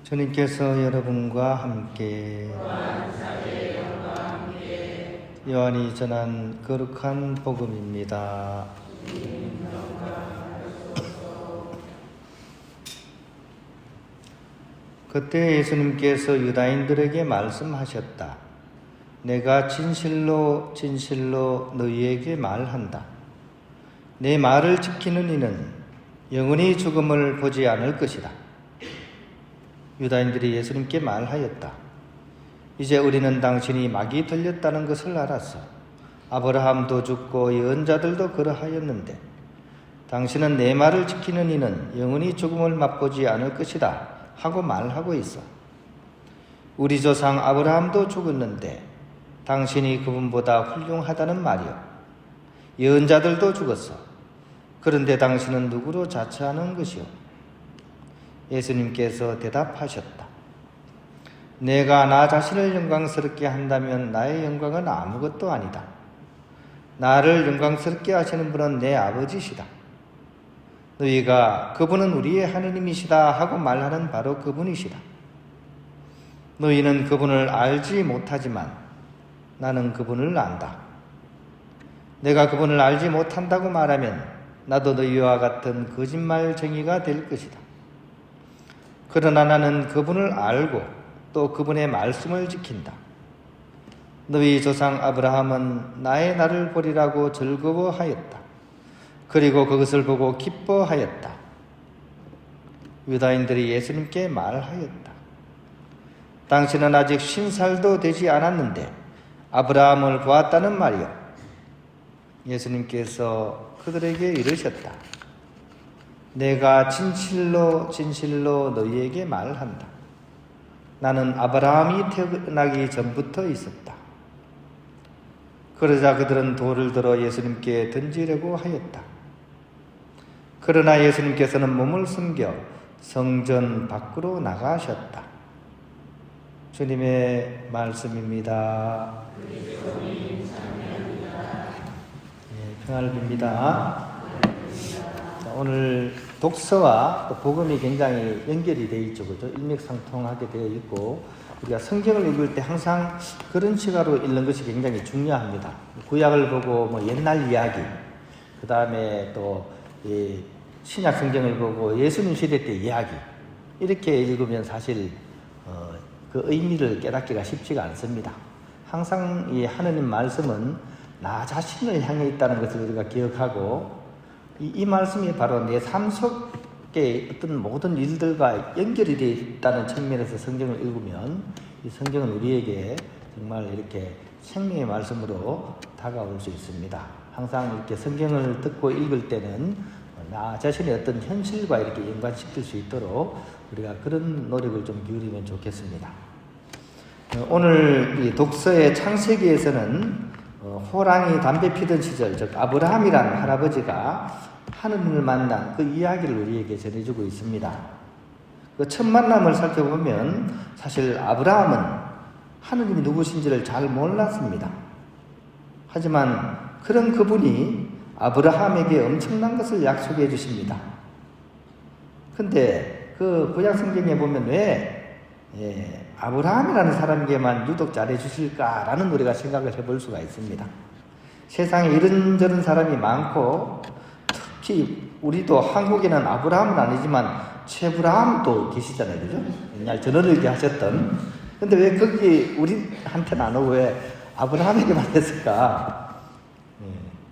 주님께서 여러분과 함께 요한이 전한 거룩한 복음입니다. 그때 예수님께서 유다인들에게 말씀하셨다. 내가 진실로 진실로 너희에게 말한다. 내 말을 지키는 이는 영원히 죽음을 보지 않을 것이다. 유다인들이 예수님께 말하였다. 이제 우리는 당신이 막이 들렸다는 것을 알았어. 아브라함도 죽고 예언자들도 그러하였는데 당신은 내 말을 지키는 이는 영원히 죽음을 맛보지 않을 것이다 하고 말하고 있어. 우리 조상 아브라함도 죽었는데 당신이 그분보다 훌륭하다는 말이요. 예언자들도 죽었어. 그런데 당신은 누구로 자처하는 것이요? 예수님께서 대답하셨다. 내가 나 자신을 영광스럽게 한다면 나의 영광은 아무것도 아니다. 나를 영광스럽게 하시는 분은 내 아버지시다. 너희가 그분은 우리의 하느님이시다 하고 말하는 바로 그분이시다. 너희는 그분을 알지 못하지만 나는 그분을 안다. 내가 그분을 알지 못한다고 말하면 나도 너희와 같은 거짓말쟁이가 될 것이다. 그러나 나는 그분을 알고 또 그분의 말씀을 지킨다. 너희 조상 아브라함은 나의 날을 보리라고 즐거워하였다. 그리고 그것을 보고 기뻐하였다. 유다인들이 예수님께 말하였다. 당신은 아직 50살도 되지 않았는데 아브라함을 보았다는 말이요. 예수님께서 그들에게 이르셨다. 내가 진실로 진실로 너희에게 말한다. 나는 아브라함이 태어나기 전부터 있었다. 그러자 그들은 돌을 들어 예수님께 던지려고 하였다. 그러나 예수님께서는 몸을 숨겨 성전 밖으로 나가셨다. 주님의 말씀입니다. 평안을 빕니다. 오늘 독서와 또 복음이 굉장히 연결이 되어 있죠. 그죠? 일맥상통하게 되어 있고, 우리가 성경을 읽을 때 항상 그런 시각으로 읽는 것이 굉장히 중요합니다. 구약을 보고 뭐 옛날 이야기, 그 다음에 또 신약 성경을 보고 예수님 시대 때 이야기, 이렇게 읽으면 사실 그 의미를 깨닫기가 쉽지가 않습니다. 항상 이 하느님 말씀은 나 자신을 향해 있다는 것을 우리가 기억하고, 이 말씀이 바로 내 삶 속에 어떤 모든 일들과 연결이 되어 있다는 측면에서 성경을 읽으면 이 성경은 우리에게 정말 이렇게 생명의 말씀으로 다가올 수 있습니다. 항상 이렇게 성경을 듣고 읽을 때는 나 자신의 어떤 현실과 이렇게 연관시킬 수 있도록 우리가 그런 노력을 좀 기울이면 좋겠습니다. 오늘 이 독서의 창세기에서는 호랑이 담배 피던 시절, 즉 아브라함이라는 할아버지가 하느님을 만난 그 이야기를 우리에게 전해주고 있습니다. 그 첫 만남을 살펴보면 사실 아브라함은 하느님이 누구신지를 잘 몰랐습니다. 하지만 그런 그분이 아브라함에게 엄청난 것을 약속해 주십니다. 근데 그 구약 성경에 보면 왜 아브라함이라는 사람에게만 유독 잘해 주실까라는 우리가 생각을 해볼 수가 있습니다. 세상에 이런저런 사람이 많고, 특히 우리도 한국에는 아브라함은 아니지만 최브라함도 계시잖아요. 그죠? 옛날 전원일기 하셨던. 근데 왜 거기 우리한테는 안 오고 왜 아브라함에게만 했을까?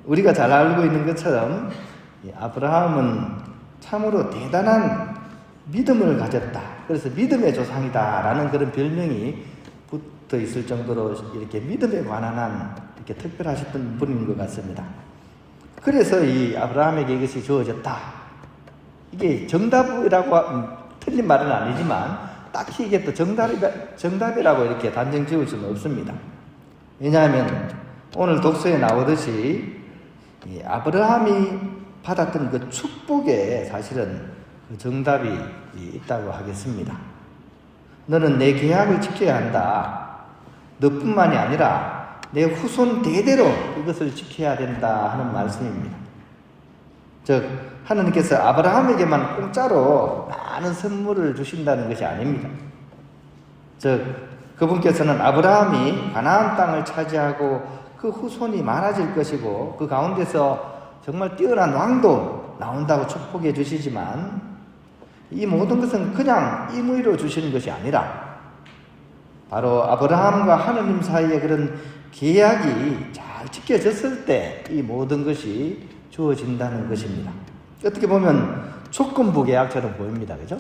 우리가 잘 알고 있는 것처럼 아브라함은 참으로 대단한 믿음을 가졌다. 그래서 믿음의 조상이다라는 그런 별명이 붙어 있을 정도로 이렇게 믿음에 관한 한 이렇게 특별하셨던 분인 것 같습니다. 그래서 이 아브라함에게 이것이 주어졌다. 이게 정답이라고 틀린 말은 아니지만 딱히 이게 또 정답이라고 이렇게 단정 지을 수는 없습니다. 왜냐하면 오늘 독서에 나오듯이 이 아브라함이 받았던 그 축복에 사실은 그 정답이 있다고 하겠습니다. 너는 내 계약을 지켜야 한다. 너뿐만이 아니라 내 후손 대대로 이것을 지켜야 된다 하는 말씀입니다. 즉 하느님께서 아브라함에게만 공짜로 많은 선물을 주신다는 것이 아닙니다. 즉 그분께서는 아브라함이 가나안 땅을 차지하고 그 후손이 많아질 것이고 그 가운데서 정말 뛰어난 왕도 나온다고 축복해 주시지만 이 모든 것은 그냥 임의로 주시는 것이 아니라 바로 아브라함과 하느님 사이에 그런 계약이 잘 지켜졌을 때 이 모든 것이 주어진다는 것입니다. 어떻게 보면 조건부 계약처럼 보입니다. 그죠?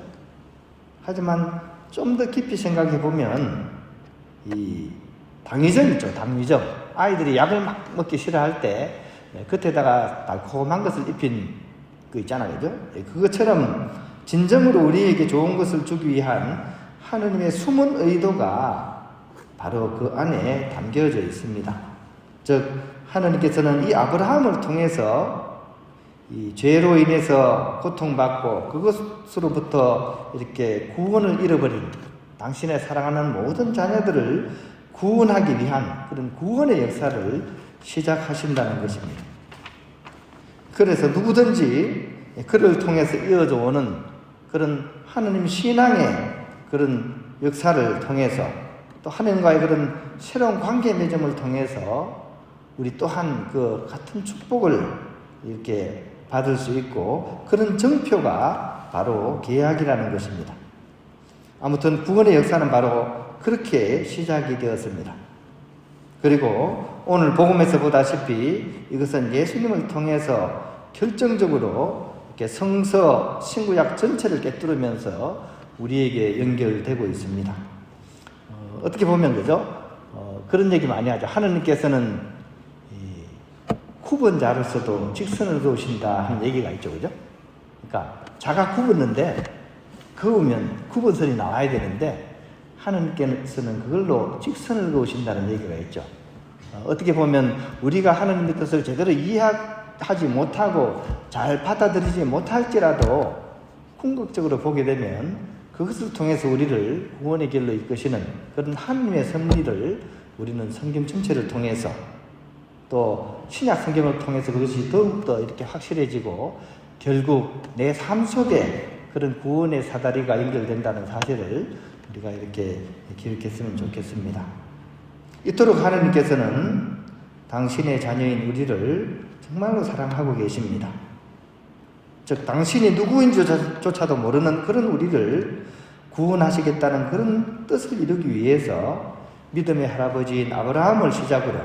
하지만 좀 더 깊이 생각해 보면 이 당위정 있죠. 당위정. 아이들이 약을 막 먹기 싫어할 때 겉에다가 달콤한 것을 입힌 거 있잖아요. 그죠? 그것처럼 진정으로 우리에게 좋은 것을 주기 위한 하느님의 숨은 의도가 바로 그 안에 담겨져 있습니다. 즉 하느님께서는 이 아브라함을 통해서 이 죄로 인해서 고통받고 그것으로부터 이렇게 구원을 잃어버린 당신의 사랑하는 모든 자녀들을 구원하기 위한 그런 구원의 역사를 시작하신다는 것입니다. 그래서 누구든지 그를 통해서 이어져 오는 그런 하느님 신앙의 그런 역사를 통해서 또 하느님과의 그런 새로운 관계 맺음을 통해서 우리 또한 그 같은 축복을 이렇게 받을 수 있고 그런 정표가 바로 계약이라는 것입니다. 아무튼 구원의 역사는 바로 그렇게 시작이 되었습니다. 그리고 오늘 복음에서 보다시피 이것은 예수님을 통해서 결정적으로 이렇게 성서 신구약 전체를 꿰뚫으면서 우리에게 연결되고 있습니다. 어떻게 보면 그죠? 그런 얘기 많이 하죠. 하느님께서는 구분자로서도 직선을 그으신다 하는 얘기가 있죠. 그죠? 그러니까 자가 굽었는데 그으면 구분선이 나와야 되는데 하느님께서는 그걸로 직선을 그으신다는 얘기가 있죠. 어떻게 보면 우리가 하느님의 뜻을 제대로 이해하지 못하고 잘 받아들이지 못할지라도 궁극적으로 보게 되면 그것을 통해서 우리를 구원의 길로 이끄시는 그런 하느님의 섭리를 우리는 성경 전체를 통해서 또 신약 성경을 통해서 그것이 더욱더 이렇게 확실해지고 결국 내 삶 속에 그런 구원의 사다리가 연결된다는 사실을 우리가 이렇게 기억했으면 좋겠습니다. 이토록 하느님께서는 당신의 자녀인 우리를 정말로 사랑하고 계십니다. 즉 당신이 누구인지조차도 모르는 그런 우리를 구원하시겠다는 그런 뜻을 이루기 위해서 믿음의 할아버지인 아브라함을 시작으로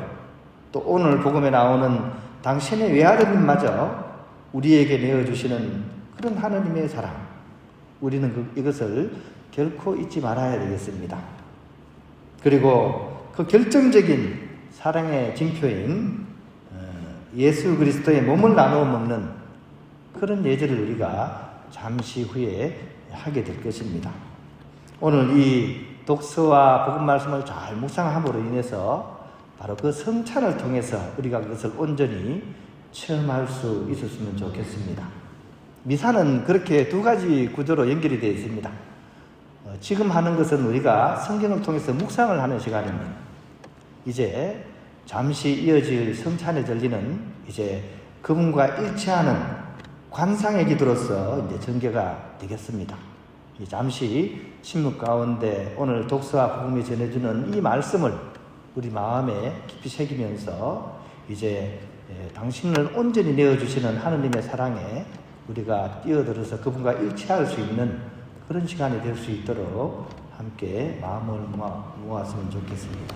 또 오늘 복음에 나오는 당신의 외아드님마저 우리에게 내어주시는 그런 하느님의 사랑, 우리는 이것을 결코 잊지 말아야 되겠습니다. 그리고 그 결정적인 사랑의 징표인 예수 그리스도의 몸을 나누어 먹는 그런 예절을 우리가 잠시 후에 하게 될 것입니다. 오늘 이 독서와 복음 말씀을 잘 묵상함으로 인해서 바로 그 성찬을 통해서 우리가 그것을 온전히 체험할 수 있었으면 좋겠습니다. 미사는 그렇게 두 가지 구조로 연결이 되어 있습니다. 지금 하는 것은 우리가 성경을 통해서 묵상을 하는 시간입니다. 이제 잠시 이어질 성찬의 전리는 이제 그분과 일치하는 관상의 기도로서 이제 전개가 되겠습니다. 잠시 침묵 가운데 오늘 독서와 복음이 전해주는 이 말씀을 우리 마음에 깊이 새기면서 이제 당신을 온전히 내어주시는 하느님의 사랑에 우리가 뛰어들어서 그분과 일치할 수 있는 그런 시간이 될 수 있도록 함께 마음을 모았으면 좋겠습니다.